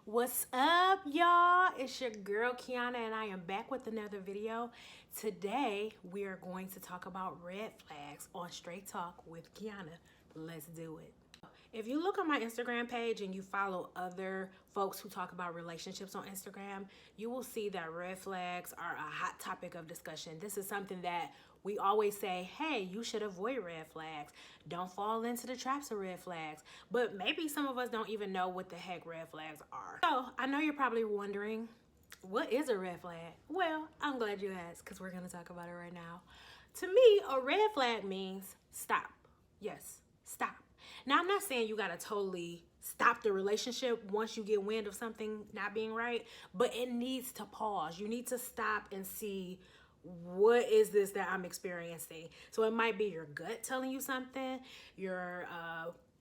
What's up, y'all? It's your girl Kiana, and I am back with another video. Today, we are going to talk about red flags on Straight Talk with Kiana. Let's do it. If you look on my Instagram page and you follow other folks who talk about relationships on Instagram, you will see that red flags are a hot topic of discussion. This is something that we always say, hey, you should avoid red flags. Don't fall into the traps of red flags. But maybe some of us don't even know what the heck red flags are. So I know you're probably wondering, what is a red flag? Well, I'm glad you asked because we're going to talk about it right now. To me, a red flag means stop. Yes, stop. Now, I'm not saying you got to totally stop the relationship once you get wind of something not being right, but it needs to pause. You need to stop and see, what is this that I'm experiencing? So it might be your gut telling you something, your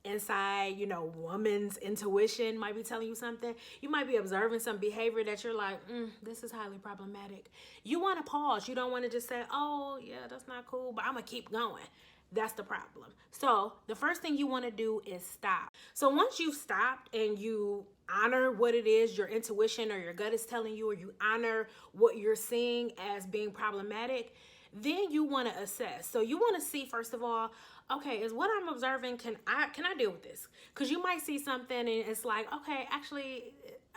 inside, woman's intuition might be telling you something. You might be observing some behavior that you're like, this is highly problematic. You want to pause. You don't want to just say, oh, yeah, that's not cool, but I'm going to keep going. That's the problem. So the first thing you want to do is stop. So once you've stopped and you honor what it is your intuition or your gut is telling you, or you honor what you're seeing as being problematic, then you want to assess. So you want to see, first of all, okay, is what I'm observing, can I deal with this? Because you might see something and it's like, okay, actually,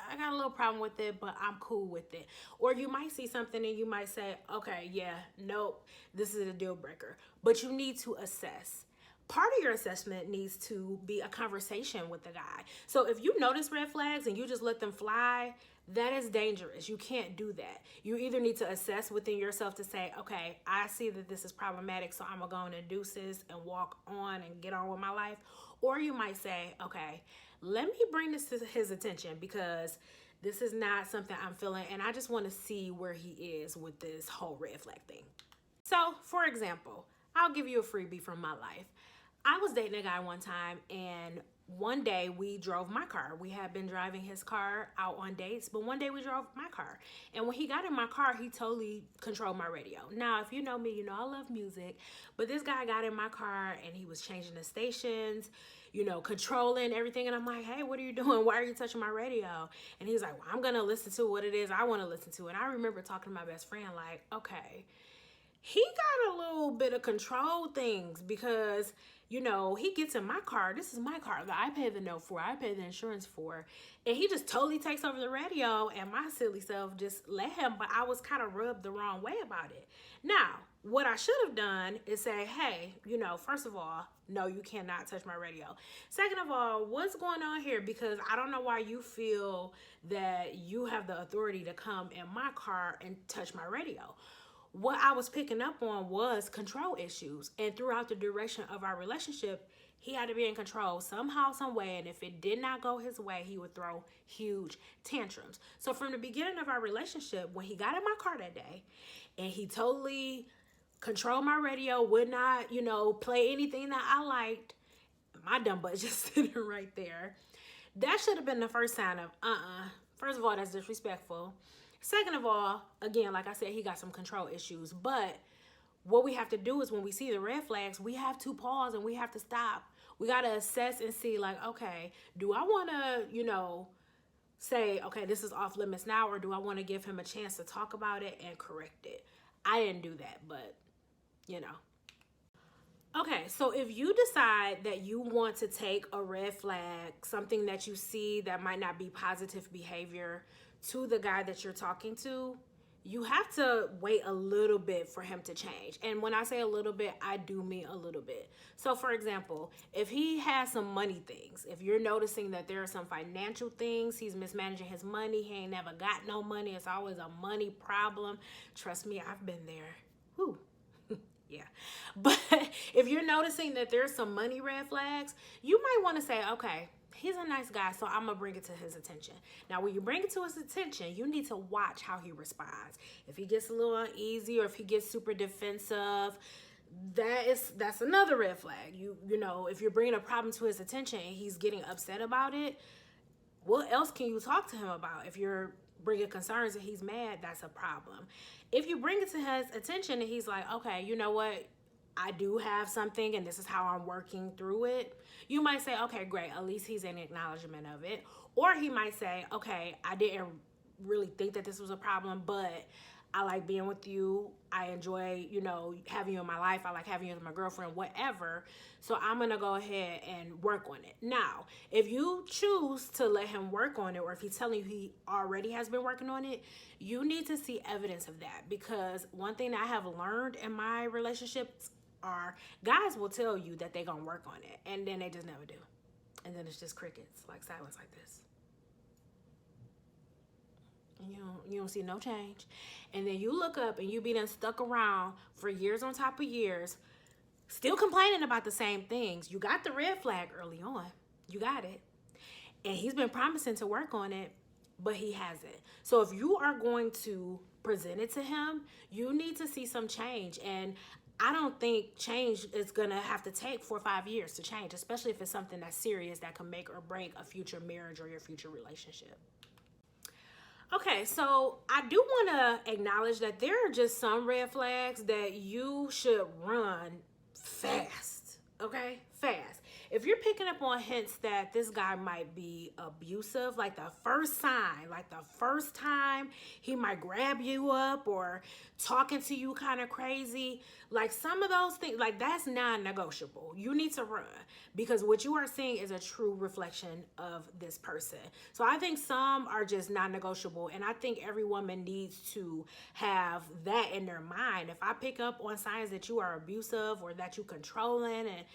I got a little problem with it, but I'm cool with it. Or you might see something and you might say, okay, yeah, nope, this is a deal breaker. But you need to assess. Part of your assessment needs to be a conversation with the guy. So if you notice red flags and you just let them fly, that is dangerous. You can't do that. You either need to assess within yourself to say, okay, I see that this is problematic, so I'm going to go into deuces and walk on and get on with my life. Or you might say, okay, let me bring this to his attention because this is not something I'm feeling, and I just want to see where he is with this whole red flag thing. So, for example, I'll give you a freebie from my life. I was dating a guy one time, and one day we drove my car. We had been driving his car out on dates, but one day we drove my car. And when he got in my car, he totally controlled my radio. Now, if you know me, you know I love music, but this guy got in my car and he was changing the stations, controlling everything. And I'm like, hey, what are you doing? Why are you touching my radio? And he's like, well, I'm going to listen to what it is I want to listen to. And I remember talking to my best friend like, okay, he got a little bit of control things because, he gets in my car. This is my car that I pay the note for. I pay the insurance for. And he just totally takes over the radio, and my silly self just let him. But I was kind of rubbed the wrong way about it. Now, what I should have done is say, hey, first of all, no, you cannot touch my radio. Second of all, what's going on here? Because I don't know why you feel that you have the authority to come in my car and touch my radio. What I was picking up on was control issues. And throughout the duration of our relationship, he had to be in control somehow, some way. And if it did not go his way, he would throw huge tantrums. So from the beginning of our relationship, when he got in my car that day and he totally controlled my radio, would not, play anything that I liked, my dumb butt just sitting right there. That should have been the first sign of, first of all, that's disrespectful. Second of all, again, like I said, he got some control issues. But what we have to do is when we see the red flags, we have to pause and we have to stop. We got to assess and see like, okay, do I want to, say, okay, this is off limits now, or do I want to give him a chance to talk about it and correct it? I didn't do that, but, Okay, so if you decide that you want to take a red flag, something that you see that might not be positive behavior, to the guy that you're talking to, you have to wait a little bit for him to change. And when I say a little bit, I do mean a little bit. So for example, if he has some money things, if you're noticing that there are some financial things, he's mismanaging his money, he ain't never got no money, it's always a money problem. Trust me, I've been there. Whew. Yeah. But if you're noticing that there's some money red flags, you might want to say, okay, he's a nice guy, so I'm going to bring it to his attention. Now, when you bring it to his attention, you need to watch how he responds. If he gets a little uneasy or if he gets super defensive, that's another red flag. If you're bringing a problem to his attention and he's getting upset about it, what else can you talk to him about? If you're bringing concerns and he's mad, that's a problem. If you bring it to his attention and he's like, okay, you know what? I do have something and this is how I'm working through it, you might say, okay, great, at least he's in acknowledgement of it. Or he might say, okay, I didn't really think that this was a problem, but I like being with you. I enjoy, you know, having you in my life. I like having you as my girlfriend, whatever. So I'm going to go ahead and work on it. Now, if you choose to let him work on it, or if he's telling you he already has been working on it, you need to see evidence of that. Because one thing that I have learned in my relationships are guys will tell you that they're going to work on it, and then they just never do. And then it's just crickets, like silence like this. You don't see no change. And then you look up and you be done stuck around for years on top of years, still complaining about the same things. You got the red flag early on. You got it. And he's been promising to work on it, but he hasn't. So if you are going to present it to him, you need to see some change. And I don't think change is going to have to take 4 or 5 years to change, especially if it's something that's serious that can make or break a future marriage or your future relationship. Okay, so I do want to acknowledge that there are just some red flags that you should run fast, okay? Fast. If you're picking up on hints that this guy might be abusive, like the first sign, like the first time he might grab you up or talking to you kind of crazy, like some of those things, like that's non-negotiable. You need to run because what you are seeing is a true reflection of this person. So I think some are just non-negotiable, and I think every woman needs to have that in their mind. If I pick up on signs that you are abusive or that you controlling and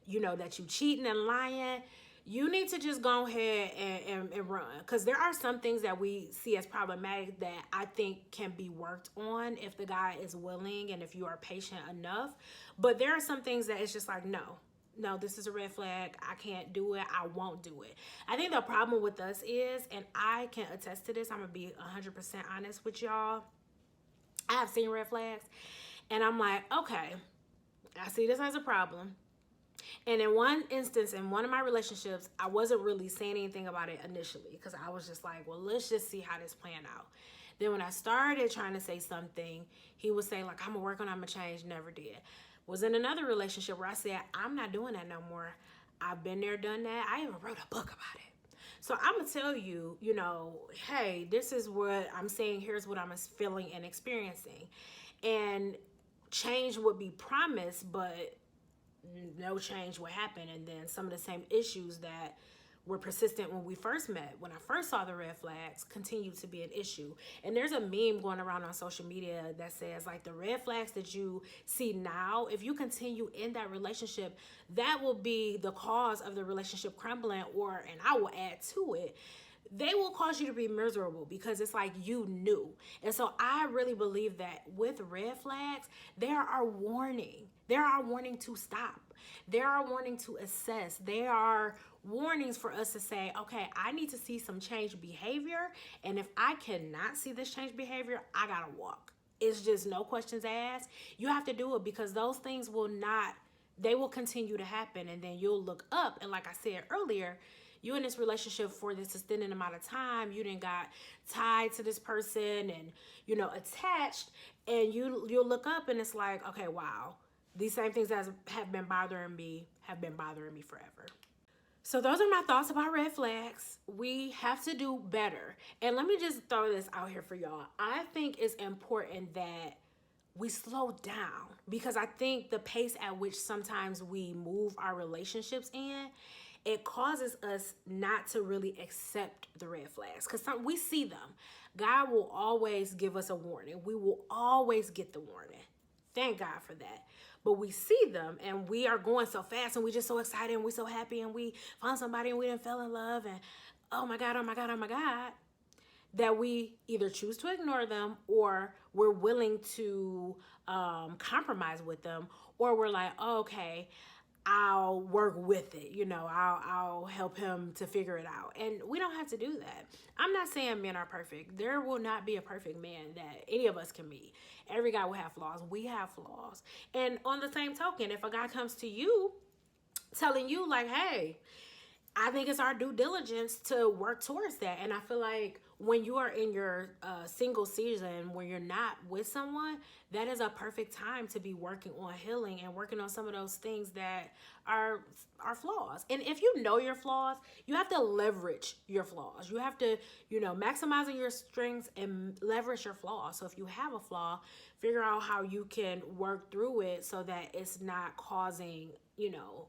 you know that you cheating and lying, you need to just go ahead and run. Because there are some things that we see as problematic that I think can be worked on if the guy is willing and if you are patient enough. But there are some things that it's just like, no, this is a red flag. I can't do it. I won't do it. I think the problem with us is, and I can attest to this, I'm going to be 100% honest with y'all. I have seen red flags and I'm like, okay, I see this as a problem. And in one instance, in one of my relationships, I wasn't really saying anything about it initially because I was just like, well, let's just see how this playing out. Then when I started trying to say something, he would say like, I'm gonna work on it, I'm gonna change, never did. Was in another relationship where I said, I'm not doing that no more. I've been there, done that. I even wrote a book about it. So I'm gonna tell you, you know, hey, this is what I'm saying. Here's what I'm feeling and experiencing. And change would be promised, but no change would happen. And then some of the same issues that were persistent when we first met, when I first saw the red flags, continue to be an issue. And there's a meme going around on social media that says like the red flags that you see now, if you continue in that relationship, that will be the cause of the relationship crumbling, or, and I will add to it, they will cause you to be miserable because it's like you knew. And so I really believe that with red flags, there are warning. There are warning to stop. There are warning to assess. There are warnings for us to say, okay, I need to see some change behavior. And if I cannot see this change behavior, I gotta walk. It's just no questions asked. You have to do it because those things will not, they will continue to happen. And then you'll look up. And like I said earlier, you in this relationship for this extended amount of time, you done got tied to this person and, you know, attached, and you'll look up and it's like, okay, wow, these same things that have been bothering me forever. So those are my thoughts about red flags. We have to do better. And let me just throw this out here for y'all. I think it's important that we slow down because I think the pace at which sometimes we move our relationships in, it causes us not to really accept the red flags because we see them. God will always give us a warning. We will always get the warning. Thank God for that. But we see them and we are going so fast and we just so excited and we're so happy and we found somebody and we done fell in love and oh my God, that we either choose to ignore them or we're willing to compromise with them, or we're like, oh, okay, I'll work with it. You know, I'll help him to figure it out. And we don't have to do that. I'm not saying men are perfect. There will not be a perfect man that any of us can be. Every guy will have flaws. We have flaws. And on the same token, if a guy comes to you telling you like, hey, I think it's our due diligence to work towards that. And I feel like when you are in your single season, when you're not with someone, that is a perfect time to be working on healing and working on some of those things that are flaws. And if you know your flaws, you have to leverage your flaws. You have to, maximizing your strengths and leverage your flaws. So if you have a flaw, figure out how you can work through it so that it's not causing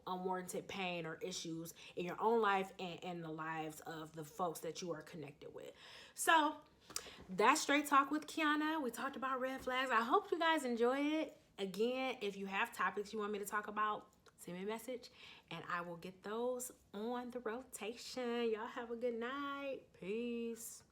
unwarranted pain or issues in your own life and in the lives of the folks that you are connected with. So that's Straight Talk with Kiana. We talked about red flags. I hope you guys enjoyed it. Again, if you have topics you want me to talk about, send me a message and I will get those on the rotation. Y'all have a good night. Peace.